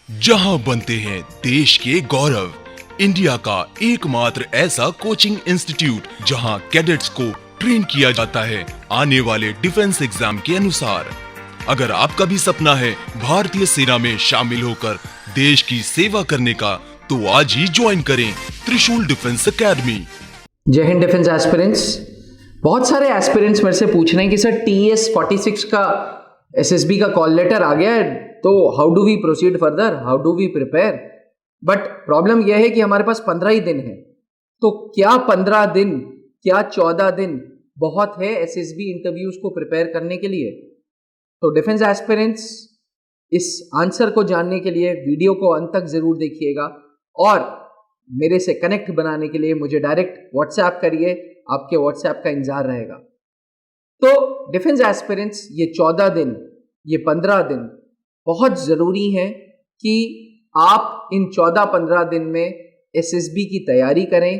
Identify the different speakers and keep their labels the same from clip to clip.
Speaker 1: जहां बनते हैं देश के गौरव, इंडिया का एकमात्र ऐसा कोचिंग इंस्टीट्यूट जहां कैडेट्स को ट्रेन किया जाता है आने वाले डिफेंस एग्जाम के अनुसार। अगर आपका भी सपना है भारतीय सेना में शामिल होकर देश की सेवा करने का, तो आज ही ज्वाइन करें त्रिशूल डिफेंस एकेडमी।
Speaker 2: जय हिंद डिफेंस एस्पिरेंट्स। बहुत सारे एस्पिरेंट्स मेरे से पूछ रहे हैं कि सर TS46 का SSB का कॉल लेटर आ गया है, तो how do we proceed further, how do we prepare. But problem यह है कि हमारे पास 15 ही दिन है। तो क्या 15 दिन, क्या 14 दिन बहुत है SSB इंटरव्यूज को प्रिपेयर करने के लिए? तो डिफेंस एस्पिरेंट्स, इस आंसर को जानने के लिए वीडियो को अंत तक जरूर देखिएगा और मेरे से कनेक्ट बनाने के लिए मुझे डायरेक्ट व्हाट्सएप करिए, आपके व्हाट्सएप का इंतजार रहेगा। तो डिफेंस एस्पिरेंट्स, ये 14 दिन, ये 15 दिन बहुत ज़रूरी है कि आप इन 14-15 दिन में SSB की तैयारी करें,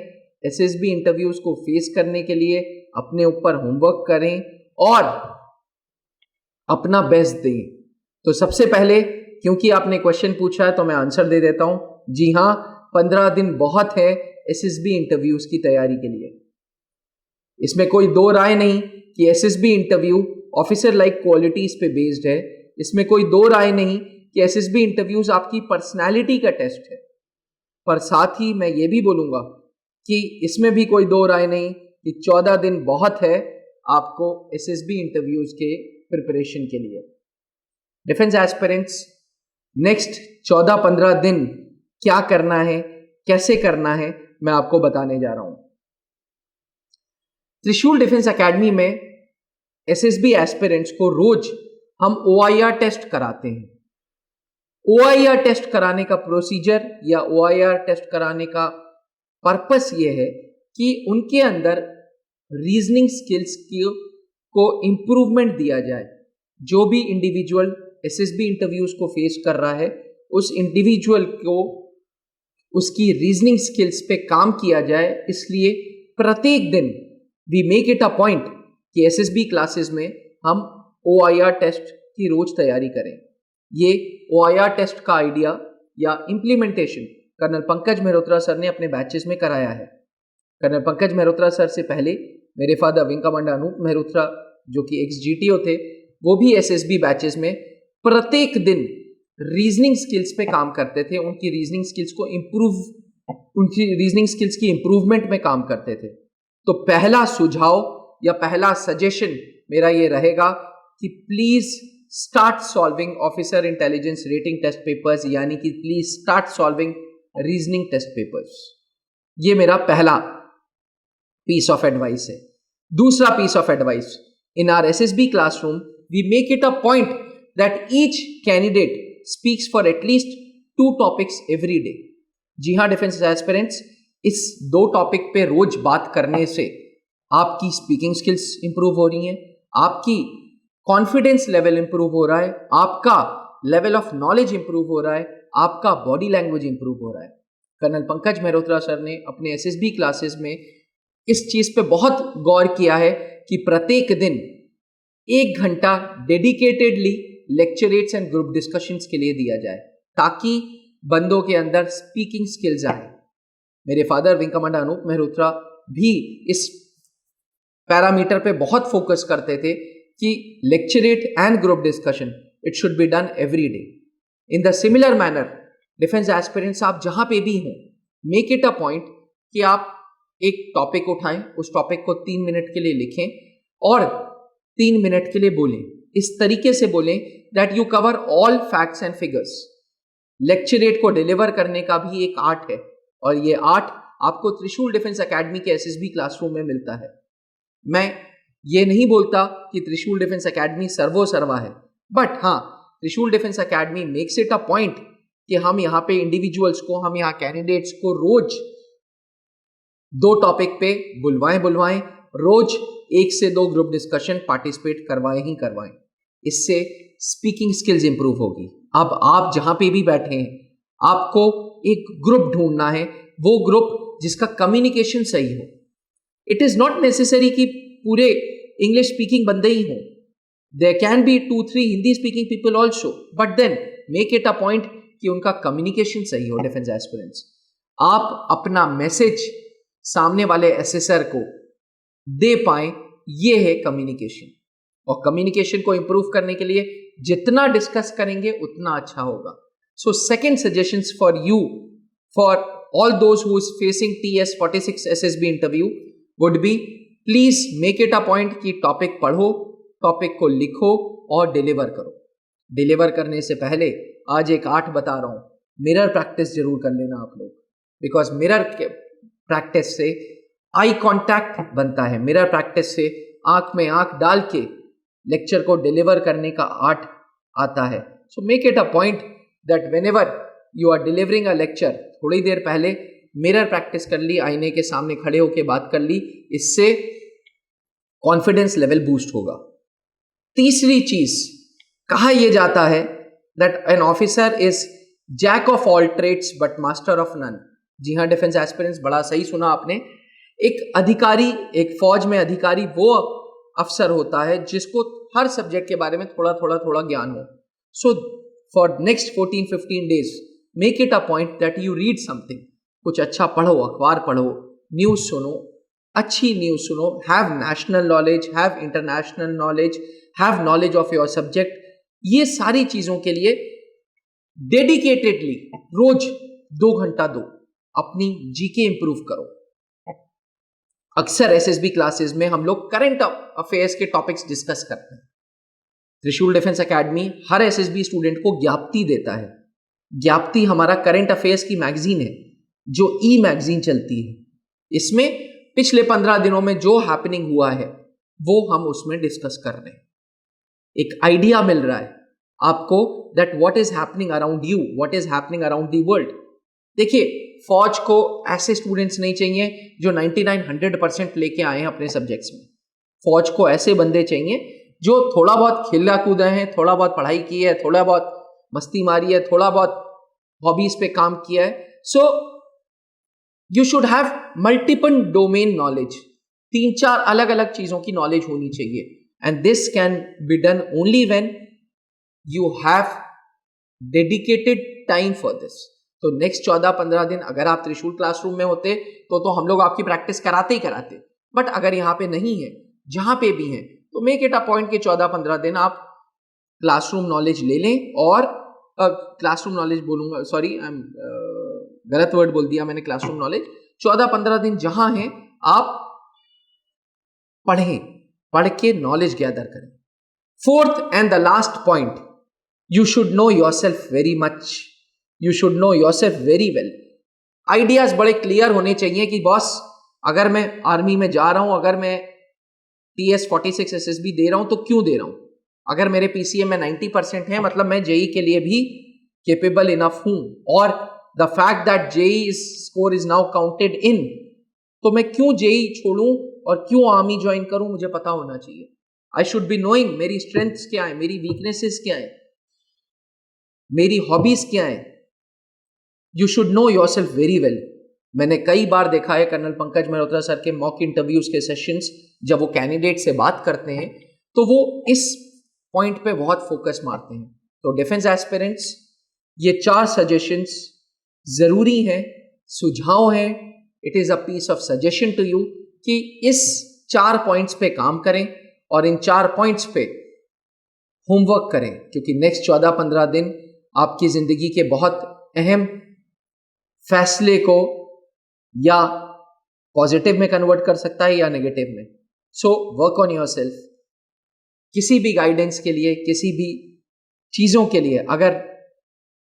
Speaker 2: SSB इंटरव्यूज को फेस करने के लिए अपने ऊपर होमवर्क करें और अपना बेस्ट दें। तो सबसे पहले, क्योंकि आपने क्वेश्चन पूछा है तो मैं आंसर दे देता हूं। जी हाँ, 15 दिन बहुत है SSB इंटरव्यूज की तैयारी के लिए। इसमें कोई दो राय नहीं कि SSB interview officer like qualities पे बेस्ड है। इसमें कोई दो राय नहीं कि SSB इंटरव्यूज आपकी पर्सनालिटी का टेस्ट है। पर साथ ही मैं ये भी बोलूंगा कि इसमें भी कोई दो राय नहीं कि 14 दिन बहुत है आपको SSB इंटरव्यूज के प्रिपरेशन के लिए। डिफेंस एस्पिरेंट्स, नेक्स्ट 14-15 दिन क्या करना है, कैसे करना है, मैं आपको बताने जा रहा हूं। त्रिशूल डिफेंस एकेडमी में SSB एस्पिरेंट्स को रोज हम OIR टेस्ट कराते हैं। OIR टेस्ट कराने का प्रोसीजर या OIR टेस्ट कराने का पर्पस यह है कि उनके अंदर रीजनिंग स्किल्स को इम्प्रूवमेंट दिया जाए। जो भी इंडिविजुअल SSB इंटरव्यूज को फेस कर रहा है, उस इंडिविजुअल को उसकी रीजनिंग स्किल्स पे काम किया जाए। इसलिए प्रत्येक दिन we make it a point कि SSB क्लासेस में हम OIR टेस्ट की रोज तैयारी करें। ये OIR टेस्ट का आइडिया या implementation colonel Pankaj Mehrotra sir ने अपने बैचेस में कराया है। कर्नल पंकज मेहरोत्रा सर से पहले मेरे father wing commander Anoop Mehrotra, जो कि ex-GTO थे, वो भी SSB बैचेस में प्रत्येक दिन रीजनिंग स्किल्स पे काम करते थे। उनकी रीजनिंग स्किल्स की इंप्रूवमेंट में काम करते थे। तो पहला सुझाव या पहला सजेशन मेरा ये रहेगा कि please start solving officer intelligence rating test papers, यानी कि please start solving reasoning test papers. ये मेरा पहला पीस ऑफ एडवाइस है। दूसरा piece of advice, in our SSB classroom we make it a point that each candidate speaks for at least 2 topics every day. जी हाँ defence aspirants, इस 2 topic पे रोज बात करने से आपकी स्पीकिंग स्किल्स इंप्रूव हो रही हैं, आपकी कॉन्फिडेंस लेवल इंप्रूव हो रहा है, आपका लेवल ऑफ नॉलेज इंप्रूव हो रहा है, आपका बॉडी लैंग्वेज इंप्रूव हो रहा है। कर्नल पंकज मेहरोत्रा सर ने अपने SSB क्लासेस में इस चीज पे बहुत गौर किया है कि प्रत्येक दिन 1 घंटा डेडिकेटेडली लेक्चरेट्स एंड ग्रुप डिस्कशंस के लिए दिया जाए, ताकि बंदों के अंदर स्पीकिंग स्किल्स आए। मेरे father wing commander Anoop Mehrotra भी इस पैरामीटर पे बहुत फोकस करते थे कि lecturette and group discussion it should be done every day. In the similar manner defence aspirants, आप जहां पे भी हैं, मेक इट अ पॉइंट कि आप एक टॉपिक उठाएं, उस टॉपिक को 3 मिनट के लिए लिखें और 3 मिनट के लिए बोलें। इस तरीके से बोलें that you cover all facts and figures. Lecturette को डिलीवर करने का भी एक आर्ट है और ये आर्ट आपको त्रिशूल डिफेंस एकेडमी के SSB क्लासरूम में मिलता है। मैं ये नहीं बोलता कि त्रिशूल डिफेंस एकेडमी सर्वो सर्वा है, बट हाँ, त्रिशूल defence academy makes it a point कि हम यहाँ पे इंडिविजुअल्स को, हम यहाँ कैंडिडेट्स को रोज 2 टॉपिक पे बुलवाएं, रोज 1 से 2 ग्रुप डिस्कशन पार्टिसिपेट करवाएं। इससे स्पीकिंग स्किल्स इंप्रूव होगी। अब आप जहां पे भी बैठे हैं, आपको एक ग्रुप ढूंढना है, वो ग्रुप जिसका कम्युनिकेशन सही हो। इट इज नॉट नेसेसरी कि पूरे इंग्लिश स्पीकिंग बंदे ही हों। There can be 2-3 Hindi speaking people also, but then make it a point कि उनका कम्युनिकेशन सही हो। डिफेंस एस्पिरेंट्स, आप अपना मैसेज सामने वाले एसेसर को दे पाए, ये है कम्युनिकेशन। और कम्युनिकेशन को इंप्रूव करने के लिए जितना डिस्कस करेंगे उतना अच्छा होगा। So second suggestions for you, for all those who is facing TS46 SSB interview would be, please make it a point कि टॉपिक पढ़ो, टॉपिक को लिखो और डिलीवर करो। डिलीवर करने से पहले आज एक 8 बता रहा हूं, मिरर प्रैक्टिस जरूर कर लेना आप लोग, बिकॉज मिरर प्रैक्टिस से आई कांटेक्ट बनता है। मिरर प्रैक्टिस से आंख में आंख डाल के लेक्चर को डिलीवर करने का आर्ट आता है। So make it a point that whenever you are delivering a lecture, थोड़ी देर पहले मिरर प्रैक्टिस कर ली, आईने के सामने खड़े होकर बात कर ली, इससे कॉन्फिडेंस लेवल बूस्ट होगा। तीसरी चीज, कहा यह जाता है that an officer is jack of all trades but master of none. जी हाँ डिफेंस एस्पिरेंट्स, बड़ा सही सुना आपने। एक अधिकारी, एक फौज में अधिकारी वो अफसर होता है जिसको हर सब्जेक्ट के बारे में थोड़ा ज्ञान हो। So for next 14-15 days make it a point that you read something, कुछ अच्छा पढ़ो, अखबार पढ़ो, न्यूज सुनो, अच्छी न्यूज सुनो, have national knowledge, have international knowledge, have knowledge of your subject. ये सारी चीजों के लिए डेडिकेटेडली रोज 2 घंटा दो, अपनी जीके इंप्रूव करो। अक्सर एसएसबी क्लासेस में हम लोग करंट अफेयर्स के टॉपिक्स डिस्कस करते हैं। त्रिशूल डिफेंस एकेडमी हर एसएसबी स्टूडेंट को ज्ञाप्ति देता है। ज्ञाप्ति हमारा करंट अफेयर्स की मैगजीन है, जो ई मैगजीन चलती है। इसमें पिछले 15 दिनों में जो हैपनिंग हुआ है वो हम उसमें डिस्कस कर रहे हैं। एक आइडिया मिल रहा है आपको that what is happening around you, what is happening around the world. देखिए, फौज को ऐसे स्टूडेंट्स नहीं चाहिए जो 99-100% लेके आए हैं अपने सब्जेक्ट्स में। फौज को ऐसे बंदे चाहिए जो थोड़ा बहुत खेला कूदा है, थोड़ा बहुत पढ़ाई की है, थोड़ा बहुत मस्ती मारी है, थोड़ा बहुत हॉबीज पे काम किया है। So you should have multiple domain knowledge, 3-4 अलग अलग चीजों की नॉलेज होनी चाहिए। And this can be done only when you have dedicated time for this. तो नेक्स्ट 14-15 दिन अगर आप त्रिशूल क्लासरूम में होते तो हम लोग आपकी प्रैक्टिस कराते ही कराते। बट अगर यहाँ पे नहीं है, जहां पे भी हैं, तो मेक इट अ पॉइंट कि 14-15 दिन आप क्लासरूम नॉलेज ले लें। और क्लासरूम नॉलेज बोलूंगा, सॉरी गलत वर्ड बोल दिया मैंने, क्लासरूम नॉलेज। 14-15 दिन जहां हैं आप पढ़ें, पढ़ के नॉलेज गैदर करें। Fourth and the last point, you should know yourself very much, you should know yourself very well. Ideas बड़े क्लियर होने चाहिए कि बॉस, अगर मैं आर्मी में जा रहा हूं, अगर मैं TS46 SSB दे रहा हूं तो क्यों दे रहा हूं? अगर मेरे PCM में 90% है, मतलब मैं जेई के लिए भी केपेबल इनफ हूं। और the fact that JEE score is now counted in, तो मैं क्यों जेई छोड़ूं और क्यों आर्मी ज्वाइन करूं, मुझे पता होना चाहिए। आई शुड बी नोइंग मेरी स्ट्रेंथ्स क्या है, मेरी वीकनेसेस क्या है, मेरी हॉबीज क्या है। You should know yourself very well. मैंने कई बार देखा है कर्नल पंकज मल्होत्रा सर के मॉक इंटरव्यूज के सेशंस, जब वो कैंडिडेट से बात करते हैं तो वो इस पॉइंट पे बहुत फोकस मारते हैं। तो डिफेंस एस्पिरेंट्स, ये 4 सजेशंस जरूरी हैं, सुझाव हैं। It is a piece of suggestion to you कि इस 4 पॉइंट्स पे काम करें और इन 4 पॉइंट्स पे होमवर्क करें, क्योंकि नेक्स्ट 14-15 दिन आपकी जिंदगी के बहुत अहम फैसले को या पॉजिटिव में कन्वर्ट कर सकता है या नेगेटिव में। So work on yourself. किसी भी गाइडेंस के लिए, किसी भी चीजों के लिए, अगर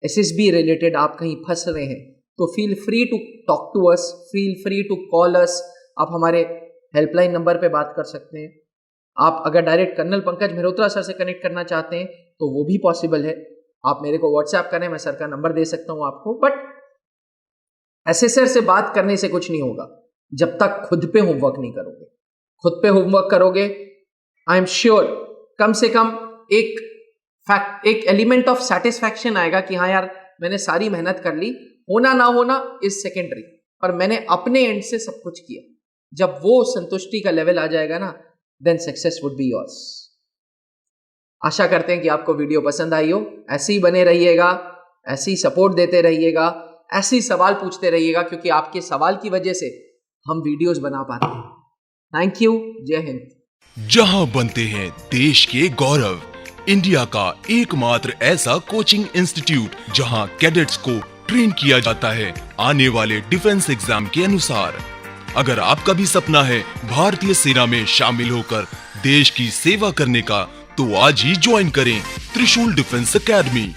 Speaker 2: SSB रिलेटेड आप कहीं फंस रहे हैं तो feel free to talk to us, feel free to call us. आप हमारे हेल्पलाइन नंबर पे बात कर सकते हैं। आप अगर direct colonel Pankaj Malhotra sir से कनेक्ट करना चाहते हैं तो वो भी पॉसिबल है। आप मेरे को व्हाट्सएप करें, मैं सर का नंबर दे सकता हूं आपको। बट एसेसर से बात करने से कुछ नहीं होगा जब तक खुद पे होमवर्क नहीं करोगे। खुद पे होमवर्क करोगे, आई एम श्योर कम से कम एक एलिमेंट ऑफ सेटिस्फैक्शन आएगा कि हाँ यार, मैंने सारी मेहनत कर ली, होना ना होना इज सेकेंडरी, पर मैंने अपने एंड से सब कुछ किया। जब वो संतुष्टि का लेवल आ जाएगा ना, then success would be yours. आशा करते हैं कि आपको वीडियो पसंद आई हो। ऐसे ही बने रहिएगा ऐसी सपोर्ट देते रहिएगा, ऐसे ही सवाल पूछते रहिएगा, क्योंकि आपके सवाल की वजह से हम वीडियोस बना पाते हैं। Thank you. जय हिंद।
Speaker 1: जहां बनते हैं देश के गौरव, इंडिया का एकमात्र ऐसा कोचिंग इंस्टीट्यूट जहां कैडेट्स को ट्रेन किया जाता है आने वाले डिफेंस एग्जाम के अनुसार। अगर आपका भी सपना है भारतीय सेना में शामिल होकर देश की सेवा करने का, तो आज ही ज्वाइन करें त्रिशूल डिफेंस एकेडमी।